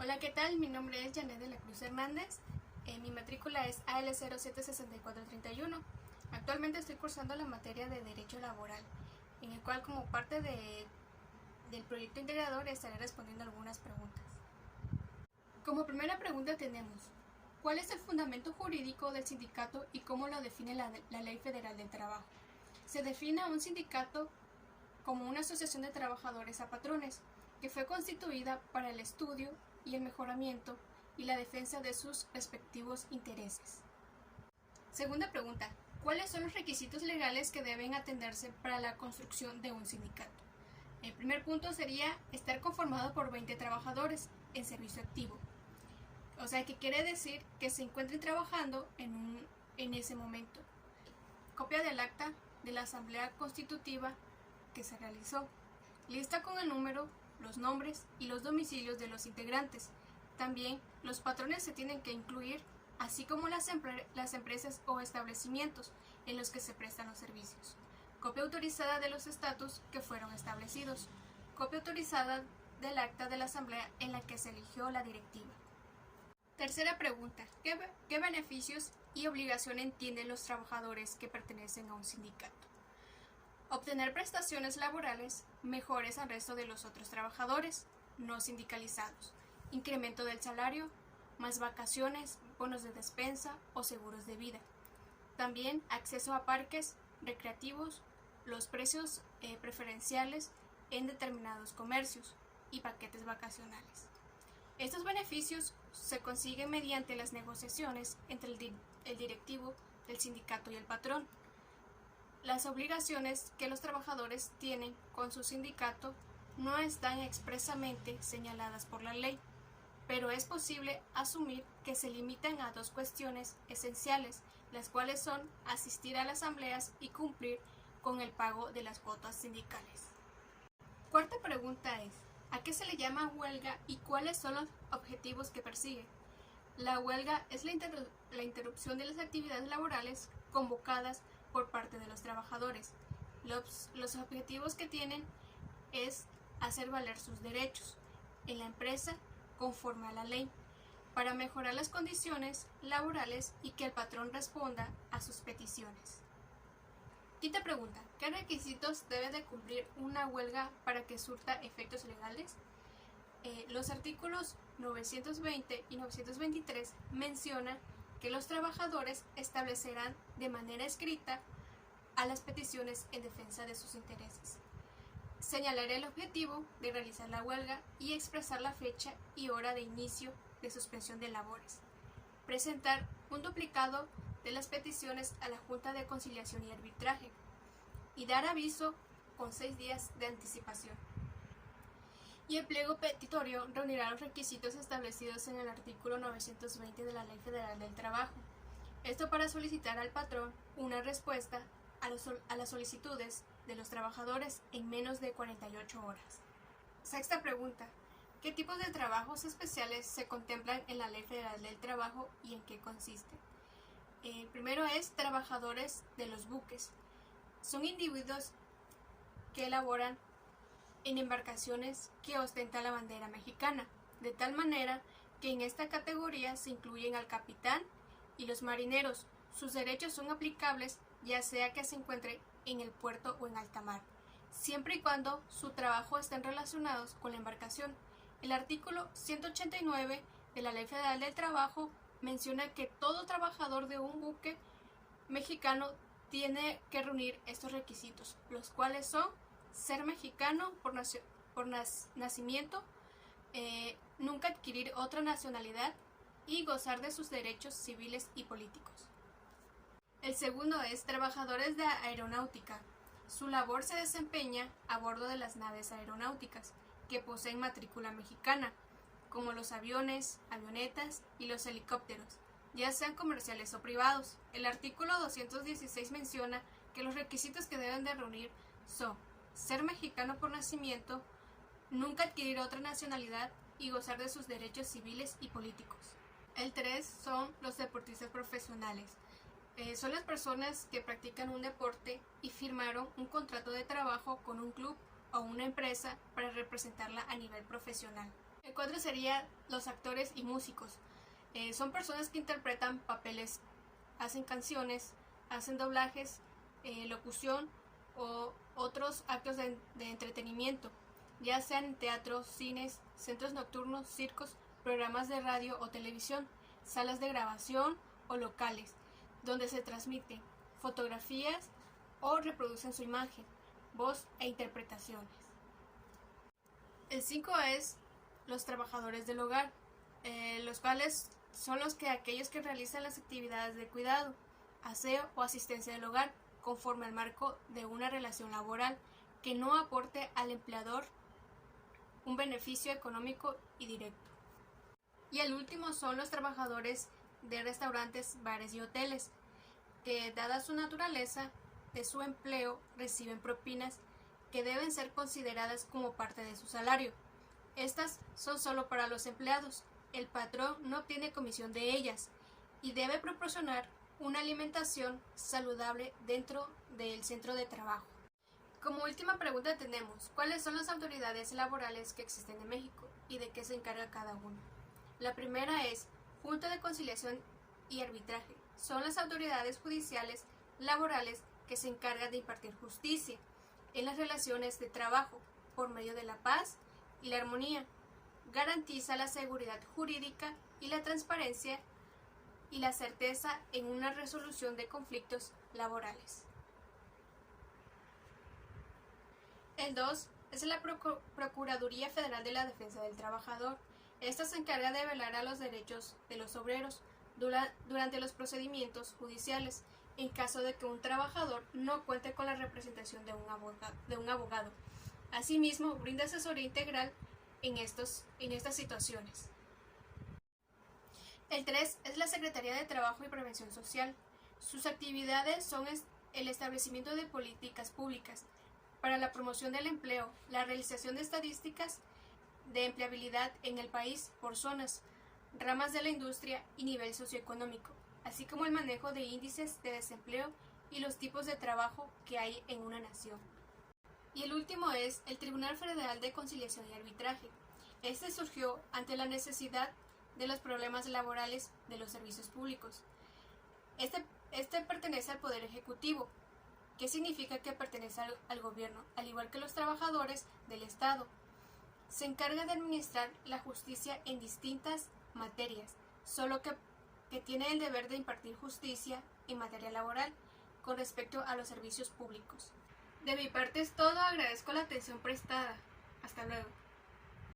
Hola, ¿qué tal? Mi nombre es Janet de la Cruz Hernández. Mi matrícula es AL076431. Actualmente estoy cursando la materia de Derecho Laboral, en el cual como parte del proyecto integrador estaré respondiendo algunas preguntas. Como primera pregunta tenemos, ¿cuál es el fundamento jurídico del sindicato y cómo lo define la Ley Federal del Trabajo? Se define a un sindicato como una asociación de trabajadores a patrones, que fue constituida para el estudio y el mejoramiento y la defensa de sus respectivos intereses. Segunda pregunta, ¿cuáles son los requisitos legales que deben atenderse para la construcción de un sindicato? El primer punto sería estar conformado por 20 trabajadores en servicio activo. O sea, que quiere decir que se encuentren trabajando en ese momento. Copia del acta de la asamblea constitutiva que se realizó. Lista con el número, los nombres y los domicilios de los integrantes. También los patrones se tienen que incluir, así como las empresas o establecimientos en los que se prestan los servicios. Copia autorizada de los estatutos que fueron establecidos. Copia autorizada del acta de la asamblea en la que se eligió la directiva. Tercera pregunta, ¿qué beneficios y obligaciones tienen los trabajadores que pertenecen a un sindicato? Obtener prestaciones laborales mejores al resto de los otros trabajadores no sindicalizados, incremento del salario, más vacaciones, bonos de despensa o seguros de vida. También acceso a parques recreativos, los precios preferenciales en determinados comercios y paquetes vacacionales. Estos beneficios se consiguen mediante las negociaciones entre el directivo del sindicato y el patrón. Las obligaciones que los trabajadores tienen con su sindicato no están expresamente señaladas por la ley, pero es posible asumir que se limitan a dos cuestiones esenciales, las cuales son asistir a las asambleas y cumplir con el pago de las cuotas sindicales. Cuarta pregunta es, ¿a qué se le llama huelga y cuáles son los objetivos que persigue? La huelga es la interrupción de las actividades laborales convocadas por parte de los trabajadores. Los objetivos que tienen es hacer valer sus derechos en la empresa conforme a la ley, para mejorar las condiciones laborales y que el patrón responda a sus peticiones. Quinta pregunta, ¿qué requisitos debe de cumplir una huelga para que surta efectos legales? Los artículos 920 y 923 mencionan que los trabajadores establecerán de manera escrita a las peticiones en defensa de sus intereses. Señalar el objetivo de realizar la huelga y expresar la fecha y hora de inicio de suspensión de labores. Presentar un duplicado de las peticiones a la Junta de Conciliación y Arbitraje y dar aviso con 6 días de anticipación. Y el pliego petitorio reunirá los requisitos establecidos en el artículo 920 de la Ley Federal del Trabajo. Esto para solicitar al patrón una respuesta a las solicitudes de los trabajadores en menos de 48 horas. Sexta pregunta, ¿qué tipos de trabajos especiales se contemplan en la Ley Federal del Trabajo y en qué consiste? El primero es trabajadores de los buques. Son individuos que elaboran en embarcaciones que ostentan la bandera mexicana, de tal manera que en esta categoría se incluyen al capitán y los marineros. Sus derechos son aplicables ya sea que se encuentre en el puerto o en alta mar, siempre y cuando su trabajo estén relacionados con la embarcación. El artículo 189 de la Ley Federal del Trabajo menciona que todo trabajador de un buque mexicano tiene que reunir estos requisitos, los cuales son ser mexicano por nacimiento, nunca adquirir otra nacionalidad y gozar de sus derechos civiles y políticos. El segundo es trabajadores de aeronáutica. Su labor se desempeña a bordo de las naves aeronáuticas que poseen matrícula mexicana, como los aviones, avionetas y los helicópteros, ya sean comerciales o privados. El artículo 216 menciona que los requisitos que deben de reunir son ser mexicano por nacimiento, nunca adquirir otra nacionalidad y gozar de sus derechos civiles y políticos. El 3 son los deportistas profesionales. Son las personas que practican un deporte y firmaron un contrato de trabajo con un club o una empresa para representarla a nivel profesional. El 4 sería los actores y músicos. Son personas que interpretan papeles, hacen canciones, hacen doblajes, locución o otros actos de entretenimiento, ya sean en teatros, cines, centros nocturnos, circos, programas de radio o televisión, salas de grabación o locales, donde se transmiten fotografías o reproducen su imagen, voz e interpretaciones. El 5 es los trabajadores del hogar, los cuales son aquellos que realizan las actividades de cuidado, aseo o asistencia del hogar, conforme al marco de una relación laboral que no aporte al empleador un beneficio económico y directo. Y el último son los trabajadores de restaurantes, bares y hoteles, que dada su naturaleza de su empleo reciben propinas que deben ser consideradas como parte de su salario. Estas son solo para los empleados. El patrón no obtiene comisión de ellas y debe proporcionar una alimentación saludable dentro del centro de trabajo. Como última pregunta tenemos, ¿cuáles son las autoridades laborales que existen en México y de qué se encarga cada uno? La primera es Junta de Conciliación y Arbitraje. Son las autoridades judiciales laborales que se encargan de impartir justicia en las relaciones de trabajo por medio de la paz y la armonía. Garantiza la seguridad jurídica y la transparencia y la certeza en una resolución de conflictos laborales. El 2 es la Procuraduría Federal de la Defensa del Trabajador. Esta se encarga de velar a los derechos de los obreros durante los procedimientos judiciales, en caso de que un trabajador no cuente con la representación de un abogado. Asimismo, brinda asesoría integral en estas situaciones. El 3 es la Secretaría de Trabajo y Prevención Social. Sus actividades son el establecimiento de políticas públicas para la promoción del empleo, la realización de estadísticas de empleabilidad en el país por zonas, ramas de la industria y nivel socioeconómico, así como el manejo de índices de desempleo y los tipos de trabajo que hay en una nación. Y el último es el Tribunal Federal de Conciliación y Arbitraje. Este surgió ante la necesidad de los problemas laborales de los servicios públicos. Este pertenece al Poder Ejecutivo, que significa que pertenece al gobierno, al igual que los trabajadores del Estado. Se encarga de administrar la justicia en distintas materias, solo que tiene el deber de impartir justicia en materia laboral con respecto a los servicios públicos. De mi parte es todo, agradezco la atención prestada. Hasta luego.